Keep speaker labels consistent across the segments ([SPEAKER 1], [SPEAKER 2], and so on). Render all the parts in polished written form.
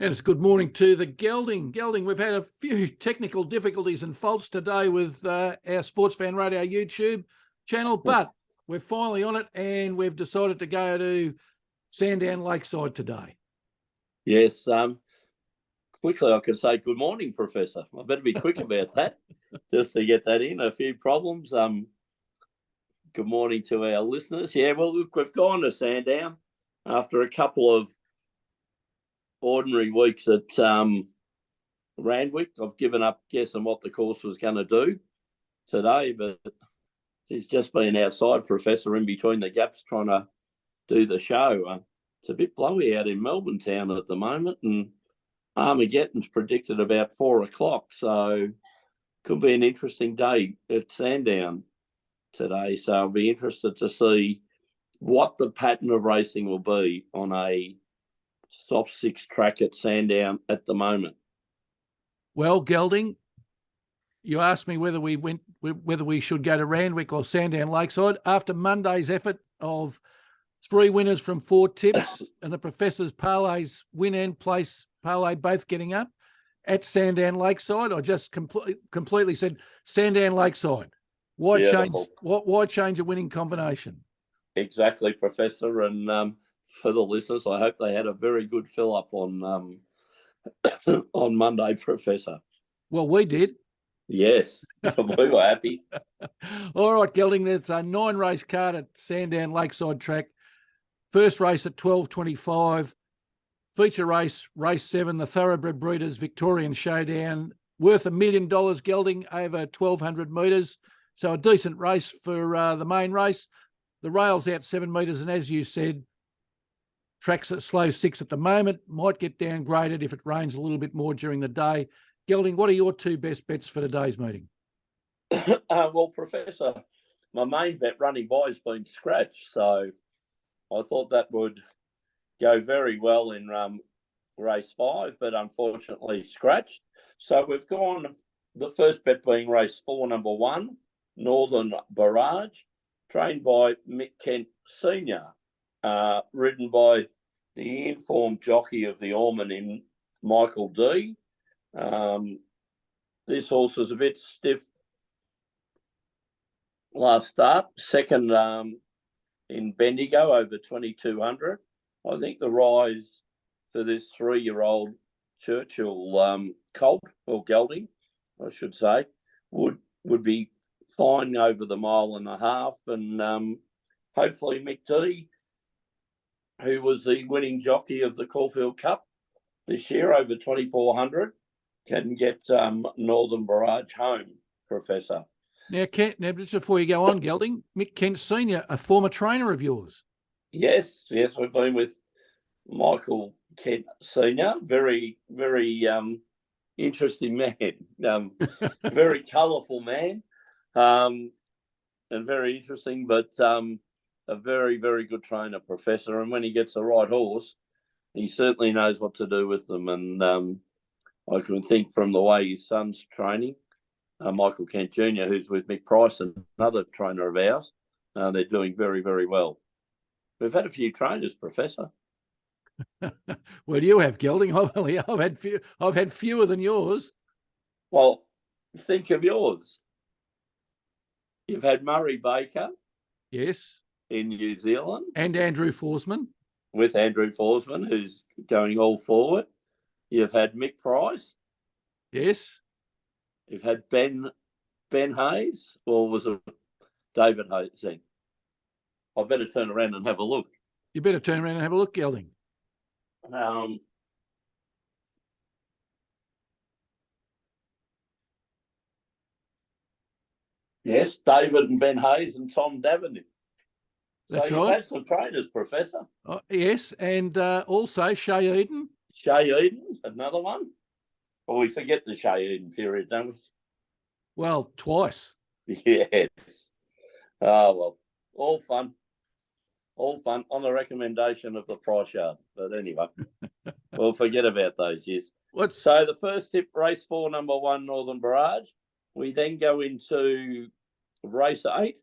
[SPEAKER 1] And it's good morning to the Gelding. Gelding, we've had a few technical difficulties and faults today with our Sports Fan Radio YouTube channel, but we're finally on it and we've decided to go to Sandown Lakeside today.
[SPEAKER 2] Yes. Quickly, I could say good morning, Professor. I better be quick about that, just to get that in. A few problems. Good morning to our listeners. Yeah, well, look, we've gone to Sandown after a couple of ordinary weeks at Randwick. I've given up guessing what the course was going to do today, but it's just been outside, Professor, in between the gaps trying to do the show. It's a bit blowy out in Melbourne town at the moment, and Armageddon's predicted about 4 o'clock, so could be an interesting day at Sandown today. So I'll be interested to see what the pattern of racing will be on a soft six track at Sandown at the moment.
[SPEAKER 1] Well, Gelding, you asked me whether we should go to Randwick or Sandown Lakeside. After Monday's effort of 3 winners from 4 tips and the Professor's Parlays win and place parlay both getting up at Sandown Lakeside, I just completely said Sandown Lakeside. Why change a winning combination?
[SPEAKER 2] Exactly, Professor, and for the listeners, I hope they had a very good fill up on on Monday, Professor.
[SPEAKER 1] Well, we did.
[SPEAKER 2] Yes, we were happy.
[SPEAKER 1] All right, Gelding, there's a 9-race card at Sandown Lakeside track. First race at 12:25. Feature race, race 7, the Thoroughbred Breeders Victorian Showdown, worth $1 million, Gelding, over 1,200 metres. So a decent race for the main race. The rail's out 7 metres, and as you said, track's at slow 6 at the moment, might get downgraded if it rains a little bit more during the day. Gelding, what are your 2 best bets for today's meeting?
[SPEAKER 2] Well, Professor, my main bet running by has been scratch, so I thought that would go very well in race 5, but unfortunately scratched. So we've gone, the first bet being race 4, number 1, Northern Barrage, trained by Mick Kent Sr., ridden by the informed jockey of the Ormond in Michael D. This horse was a bit stiff last start, second in Bendigo over 2,200. I think the rise for this 3-year-old Churchill colt, or gelding, I should say, would be fine over the 1.5 miles, and hopefully Mick D, who was the winning jockey of the Caulfield Cup this year over 2,400, can get Northern Barrage home, Professor.
[SPEAKER 1] Now, just before you go on, Gelding, Mick Kent Sr., a former trainer of yours.
[SPEAKER 2] Yes, we've been with Michael Kent Sr., very, very interesting man, very colourful man, and very interesting, but a very, very good trainer, Professor. And when he gets the right horse, he certainly knows what to do with them. And I can think from the way his son's training, Michael Kent Jr., who's with Mick Price, another trainer of ours, they're doing very, very well. We've had a few trainers, Professor.
[SPEAKER 1] Well, you have, Gelding. I've had fewer than yours.
[SPEAKER 2] Well, think of yours. You've had Murray Baker.
[SPEAKER 1] Yes.
[SPEAKER 2] In New Zealand.
[SPEAKER 1] And Andrew Forsman.
[SPEAKER 2] With Andrew Forsman, who's going all forward. You've had Mick Price.
[SPEAKER 1] Yes.
[SPEAKER 2] You've had Ben Hayes, or was it David Hayes? I better turn around and have a look.
[SPEAKER 1] You better turn around and have a look, Gelding.
[SPEAKER 2] Yes, David and Ben Hayes and Tom Davenant.
[SPEAKER 1] That's
[SPEAKER 2] so
[SPEAKER 1] right.
[SPEAKER 2] You've had some trainers, Professor.
[SPEAKER 1] Yes, and also Shay Eden.
[SPEAKER 2] Shay Eden, another one. Well, we forget the Shay Eden period, don't we?
[SPEAKER 1] Well, twice.
[SPEAKER 2] Yes. Oh, well, all fun. All fun on the recommendation of the price yard. But anyway, we'll forget about those, yes. So the first tip, race 4, number 1, Northern Barrage. We then go into race 8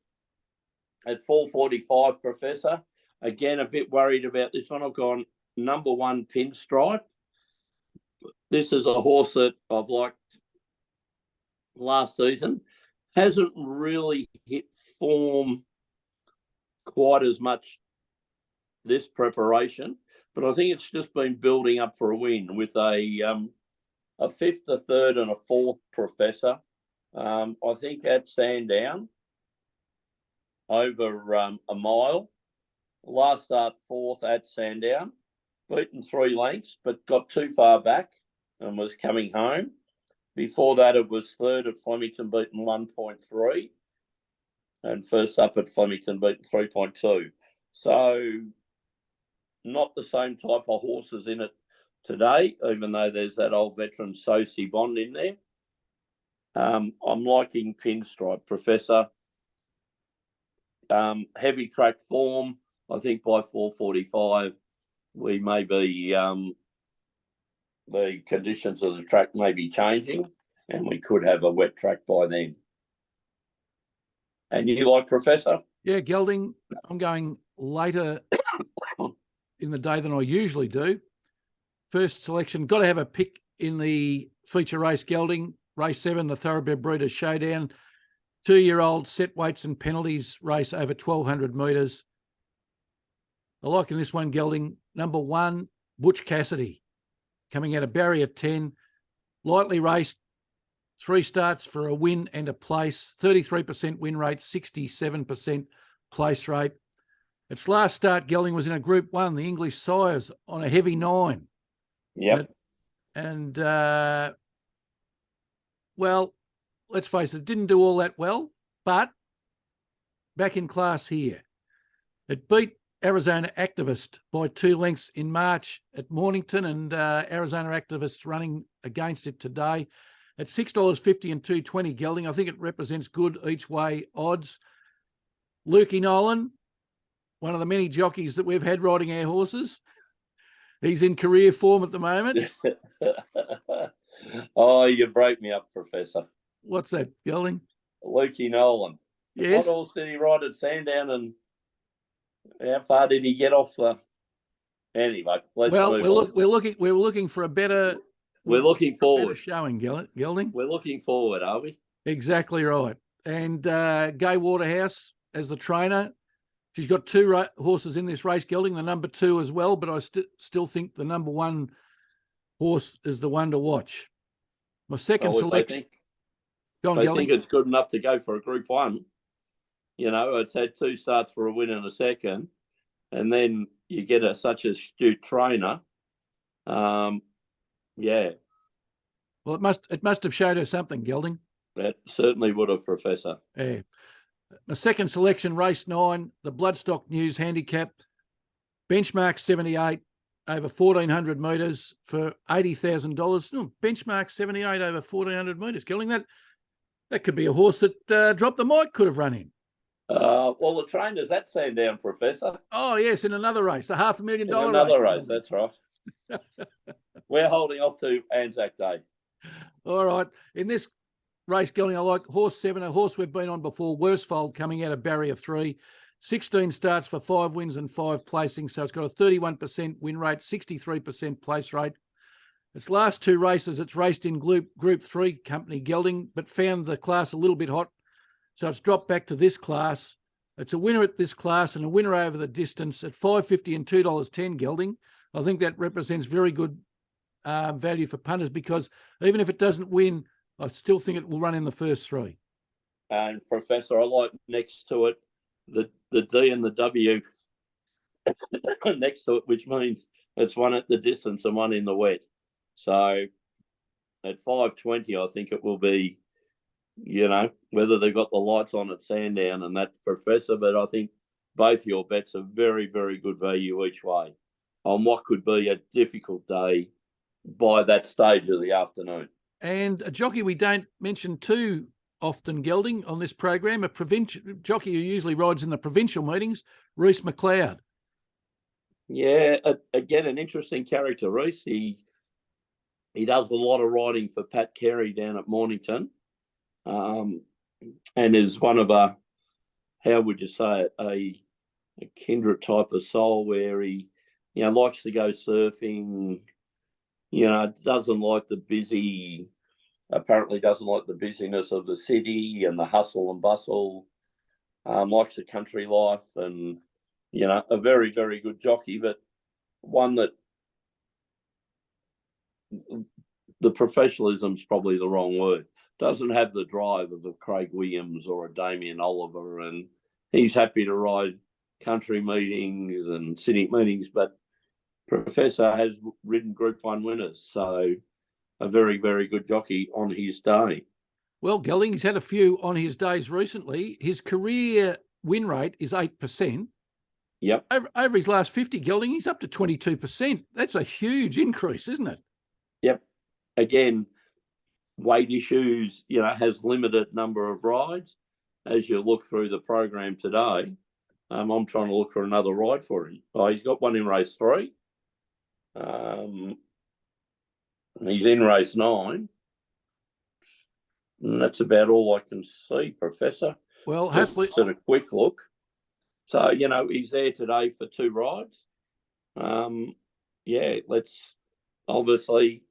[SPEAKER 2] at 4:45, Professor. Again, a bit worried about this one. I've gone number 1, Pinstripe. This is a horse that I've liked last season. Hasn't really hit form quite as much this preparation, but I think it's just been building up for a win with a fifth, a third, and a fourth Professor. I think at Sandown over a mile. Last start fourth at Sandown, beaten 3 lengths, but got too far back and was coming home. Before that, it was third at Flemington, beaten 1.3, and first up at Flemington, beaten 3.2. So not the same type of horses in it today, even though there's that old veteran Sosie Bond in there. I'm liking Pinstripe Professor. Heavy track form. I think by 4:45, we may be the conditions of the track may be changing, and we could have a wet track by then. And you like Professor?
[SPEAKER 1] Yeah, Gelding. I'm going later in the day than I usually do. First selection, got to have a pick in the feature race, Gelding. Race 7, the Thoroughbred Breeders' Showdown. 2-year-old set weights and penalties race over 1,200 metres. I like in this one, Gelding. Number 1, Butch Cassidy, coming out of barrier 10. Lightly raced, 3 starts for a win and a place. 33% win rate, 67% place rate. Its last start, Gelding, was in a Group 1, the English Sires, on a heavy 9.
[SPEAKER 2] Yep.
[SPEAKER 1] And well, let's face it, didn't do all that well, but back in class here. It beat Arizona Activist by 2 lengths in March at Mornington, and Arizona Activist running against it today at $6.50 and $2.20, Gelding. I think it represents good each way odds. Lukey Nolan, one of the many jockeys that we've had riding our horses. He's in career form at the moment.
[SPEAKER 2] Oh, you break me up, Professor.
[SPEAKER 1] What's that, Gelding?
[SPEAKER 2] Lukey Nolan.
[SPEAKER 1] Yes.
[SPEAKER 2] What horse did he ride at Sandown, and how far did he get off the? Anyway, let's move on.
[SPEAKER 1] We're looking for a better.
[SPEAKER 2] We're looking forward.
[SPEAKER 1] Better showing, Gelding.
[SPEAKER 2] We're looking forward, are we?
[SPEAKER 1] Exactly right. And Gay Waterhouse as the trainer. She's got 2 horses in this race, Gelding, the number 2 as well, but I still think the number 1 horse is the one to watch. My second selection.
[SPEAKER 2] I think it's good enough to go for a Group 1. You know, it's had 2 starts for a win and a second, and then you get such a astute trainer. Yeah.
[SPEAKER 1] Well, it must have showed her something, Gelding.
[SPEAKER 2] That certainly would have, Professor.
[SPEAKER 1] Yeah. My second selection, race 9, the Bloodstock News Handicap, benchmark 78 over 1,400 metres for $80,000. Benchmark 78 over 1,400 metres, Gelding. That could be a horse that Drop the Mic could have run in.
[SPEAKER 2] Well, the trainer's at Sandown, Professor.
[SPEAKER 1] Oh, yes, in another race, a $500,000 race.
[SPEAKER 2] Another race, that's right. We're holding off to Anzac Day.
[SPEAKER 1] All right. In this race, Gelding, I like horse 7, a horse we've been on before, Worsfold, coming out of barrier 3. 16 starts for 5 wins and 5 placings, so it's got a 31% win rate, 63% place rate. Its last 2 races, it's raced in Group 3 company, Gelding, but found the class a little bit hot, so it's dropped back to this class. It's a winner at this class and a winner over the distance at $5.50 and $2.10, Gelding. I think that represents very good value for punters, because even if it doesn't win, I still think it will run in the first 3.
[SPEAKER 2] And Professor, I like next to it the D and the W next to it, which means it's one at the distance and one in the wet. So at 5.20, I think it will be, you know, whether they've got the lights on at Sandown and that, Professor, but I think both your bets are very, very good value each way on what could be a difficult day by that stage of the afternoon.
[SPEAKER 1] And a jockey we don't mention too often, Gelding, on this program, a provincial jockey who usually rides in the provincial meetings, Reese McLeod.
[SPEAKER 2] Yeah, again, an interesting character, Reese. He does a lot of riding for Pat Carey down at Mornington, and is one of how would you say it, a kindred type of soul where he, you know, likes to go surfing, doesn't like the apparently doesn't like the busyness of the city and the hustle and bustle, likes the country life, and, a very, very good jockey, but one that the professionalism's probably the wrong word. Doesn't have the drive of a Craig Williams or a Damien Oliver, and he's happy to ride country meetings and city meetings, but Professor has ridden Group 1 winners, so a very, very good jockey on his day.
[SPEAKER 1] Well, Gelding, he's had a few on his days recently. His career win rate is 8%.
[SPEAKER 2] Yep.
[SPEAKER 1] Over his last 50, Gelding, he's up to 22%. That's a huge increase, isn't it?
[SPEAKER 2] Yep. Again, weight issues, has limited number of rides. As you look through the program today, I'm trying to look for another ride for him. Oh, he's got one in race 3. He's in race 9. And that's about all I can see, Professor.
[SPEAKER 1] Well,
[SPEAKER 2] just
[SPEAKER 1] hopefully,
[SPEAKER 2] at a quick look. So, he's there today for 2 rides. Let's obviously,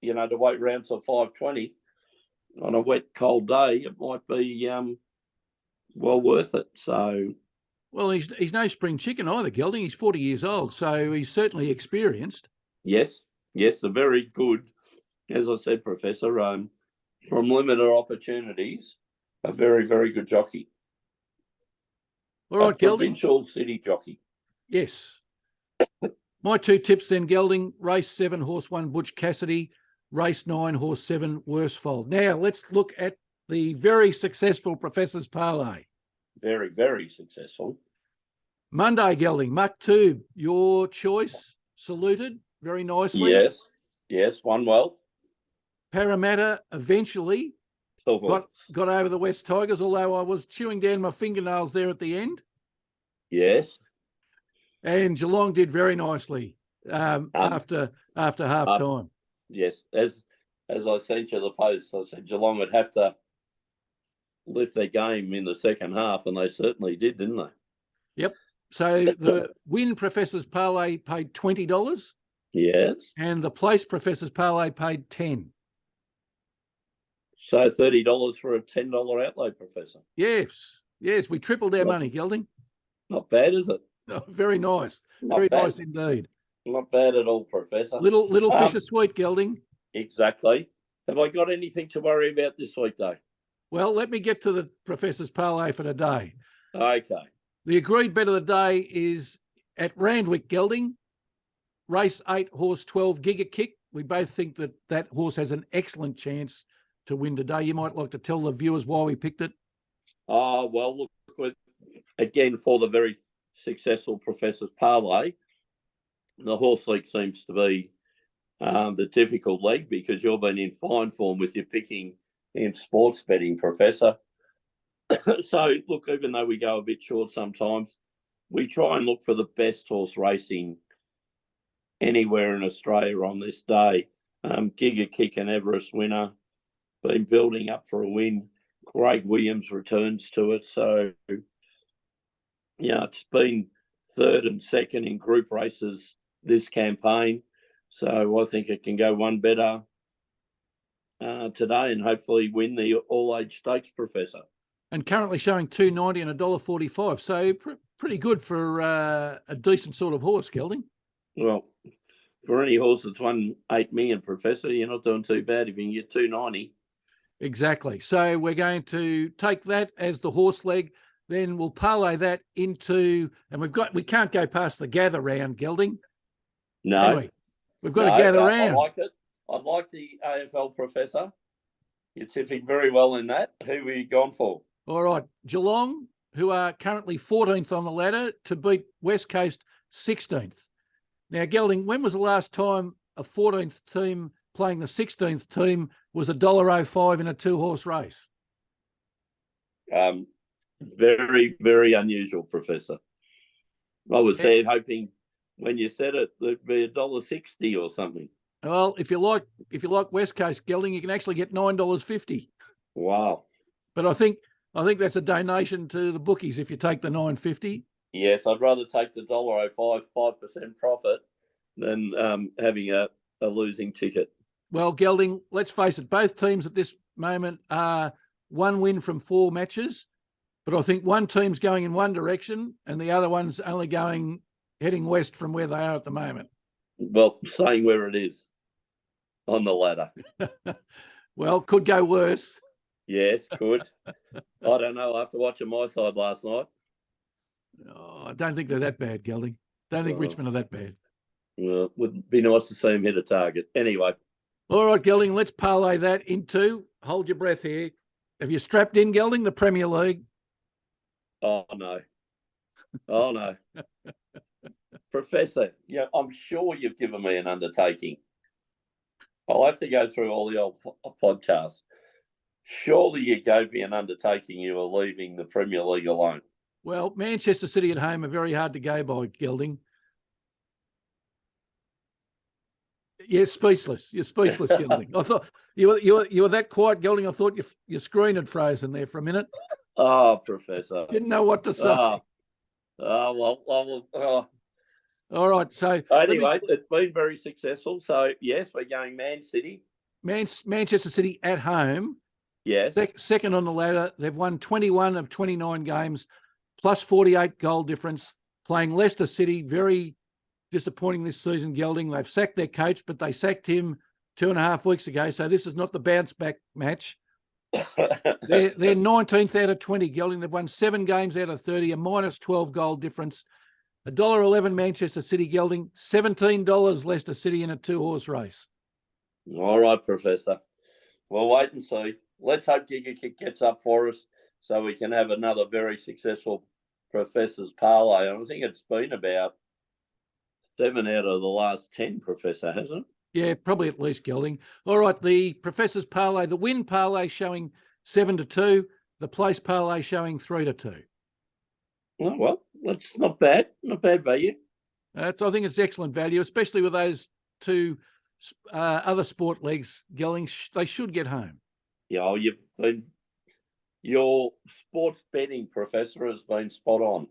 [SPEAKER 2] to wait round till 5:20 on a wet, cold day, it might be well worth it. So,
[SPEAKER 1] well, he's no spring chicken either, Gelding. He's 40 years old, so he's certainly experienced.
[SPEAKER 2] Yes, a very good, as I said, Professor, from limited opportunities, a very, very good jockey.
[SPEAKER 1] All right, Gelding.
[SPEAKER 2] Provincial city jockey.
[SPEAKER 1] Yes. My 2 tips then, Gelding. Race 7, horse 1, Butch Cassidy. Race 9, horse 7, Worsfold. Now, let's look at the very successful Professor's Parlay.
[SPEAKER 2] Very, very successful.
[SPEAKER 1] Monday, Gelding. Muck Tube, your choice, saluted very nicely.
[SPEAKER 2] Yes, won well.
[SPEAKER 1] Parramatta eventually got over the West Tigers, although I was chewing down my fingernails there at the end.
[SPEAKER 2] Yes.
[SPEAKER 1] And Geelong did very nicely after half time.
[SPEAKER 2] Yes, as I sent you the post, I said Geelong would have to lift their game in the second half, and they certainly did, didn't they?
[SPEAKER 1] Yep. So the win Professor's Parlay paid $20.
[SPEAKER 2] Yes.
[SPEAKER 1] And the place Professor's Parlay paid $10.
[SPEAKER 2] So $30 for a $10 outlay, Professor.
[SPEAKER 1] Yes, we tripled our money, Gelding.
[SPEAKER 2] Not bad, is it?
[SPEAKER 1] No, very nice.
[SPEAKER 2] Not
[SPEAKER 1] very
[SPEAKER 2] bad.
[SPEAKER 1] Nice indeed.
[SPEAKER 2] Not bad at all, Professor.
[SPEAKER 1] Little fish are sweet, Gelding.
[SPEAKER 2] Exactly. Have I got anything to worry about this week, though?
[SPEAKER 1] Well, let me get to the Professor's Parlay for today.
[SPEAKER 2] Okay.
[SPEAKER 1] The agreed bet of the day is at Randwick, Gelding. Race 8, horse 12, Giga Kick. We both think that horse has an excellent chance to win today. You might like to tell the viewers why we picked it.
[SPEAKER 2] Oh, well, look, again, for the very successful Professor's Parlay, the horse league seems to be the difficult league because you've been in fine form with your picking in sports betting, Professor. So, look, even though we go a bit short sometimes, we try and look for the best horse racing anywhere in Australia on this day. Giga Kick, an Everest winner, been building up for a win. Craig Williams returns to it. So, it's been 3rd and 2nd in group races this campaign. So I think it can go one better today and hopefully win the all-age stakes, Professor.
[SPEAKER 1] And currently showing $2.90 and $1.45. So pretty good for a decent sort of horse, Gelding.
[SPEAKER 2] Well, for any horse that's won $8 million, Professor, you're not doing too bad if you can get $2.90.
[SPEAKER 1] Exactly. So we're going to take that as the horse leg. Then we'll parlay that into, and we can't go past the gather round, Gelding.
[SPEAKER 2] No.
[SPEAKER 1] We've got to gather round.
[SPEAKER 2] I like it. I like the AFL, Professor. You're tipping very well in that. Who have you gone for?
[SPEAKER 1] All right. Geelong, who are currently 14th on the ladder, to beat West Coast 16th. Now, Gelding, when was the last time a 14th team playing the 16th team was $1.05 in a 2-horse race?
[SPEAKER 2] Very, very unusual, Professor. I was hoping when you said it, there'd be $1.60 or something.
[SPEAKER 1] Well, if you like West Coast, Gelding, you can actually get $9.50.
[SPEAKER 2] Wow!
[SPEAKER 1] But I think that's a donation to the bookies if you take the $9.50.
[SPEAKER 2] Yes, I'd rather take the $1.05 5% profit than having a a losing ticket.
[SPEAKER 1] Well, Gelding, let's face it, both teams at this moment are one win from 4 matches, but I think one team's going in one direction and the other one's only heading west from where they are at the moment.
[SPEAKER 2] Well, saying where it is on the ladder.
[SPEAKER 1] Well, could go worse.
[SPEAKER 2] Yes, could. I don't know. After watching my side last night.
[SPEAKER 1] Oh, I don't think they're that bad, Gelding. Don't think Richmond are that bad.
[SPEAKER 2] Well, it would be nice to see him hit a target. Anyway.
[SPEAKER 1] All right, Gelding, let's parlay that into, hold your breath here. Have you strapped in, Gelding, the Premier League?
[SPEAKER 2] Oh, no. Oh, no. Professor, yeah, I'm sure you've given me an undertaking. I'll have to go through all the old podcasts. Surely you gave me an undertaking you were leaving the Premier League alone.
[SPEAKER 1] Well, Manchester City at home are very hard to go by, Gelding. You're speechless. You're speechless, Gelding. I thought you were that quiet, Gelding. I thought your screen had frozen there for a minute.
[SPEAKER 2] Oh, Professor.
[SPEAKER 1] Didn't know what to say.
[SPEAKER 2] Well.
[SPEAKER 1] All right. So
[SPEAKER 2] anyway, it's been very successful. So yes, we're going Man City.
[SPEAKER 1] Manchester City at home.
[SPEAKER 2] Yes.
[SPEAKER 1] Second on the ladder. They've won 21 of 29 games, plus 48 goal difference. Playing Leicester City, very disappointing this season, Gelding. They've sacked their coach, but they sacked him 2.5 weeks ago. So this is not the bounce back match. They're 19th out of 20, Gelding. They've won 7 games out of 30, a minus 12 goal difference. $1.11 Manchester City, Gelding. $17 Leicester City in a 2-horse race.
[SPEAKER 2] All right, Professor. We'll wait and see. Let's hope Giga Kick gets up for us so we can have another very successful Professor's parlay. I think it's been about 7 out of the last 10, Professor, hasn't it?
[SPEAKER 1] Yeah, probably at least, Gelding. All right, the Professor's parlay, the win parlay showing 7-2, the place parlay showing 3-2.
[SPEAKER 2] Oh, well, that's not bad. Not bad value.
[SPEAKER 1] I think it's excellent value, especially with those 2 other sport leagues, Gelding. They should get home.
[SPEAKER 2] Yeah, your sports betting, Professor, has been spot on.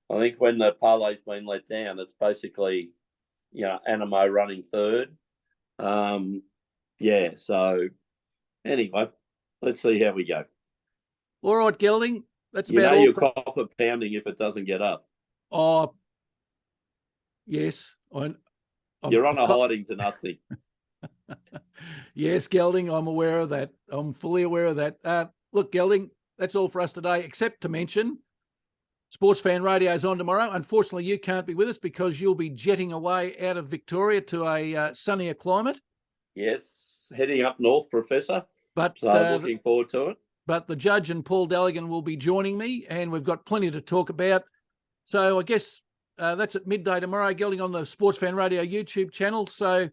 [SPEAKER 2] I think when the parlay's been let down, it's basically, Animo running third. So anyway, let's see how we go.
[SPEAKER 1] All right, Gelding, that's about all.
[SPEAKER 2] You're copper pounding if it doesn't get up.
[SPEAKER 1] Oh, yes.
[SPEAKER 2] You're on a hiding to nothing.
[SPEAKER 1] Yes, Gelding, I'm aware of that. I'm fully aware of that. Look, Gelding, that's all for us today, except to mention Sports Fan Radio is on tomorrow. Unfortunately, you can't be with us because you'll be jetting away out of Victoria to a sunnier climate.
[SPEAKER 2] Yes, heading up north, Professor.
[SPEAKER 1] But
[SPEAKER 2] looking forward to it.
[SPEAKER 1] But the judge and Paul Daligan will be joining me, and we've got plenty to talk about. So I guess that's at midday tomorrow, Gelding, on the Sports Fan Radio YouTube channel. So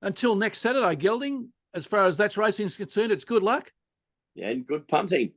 [SPEAKER 1] until next Saturday, Gelding, as far as that's racing is concerned, it's good luck.
[SPEAKER 2] Yeah, and good punting.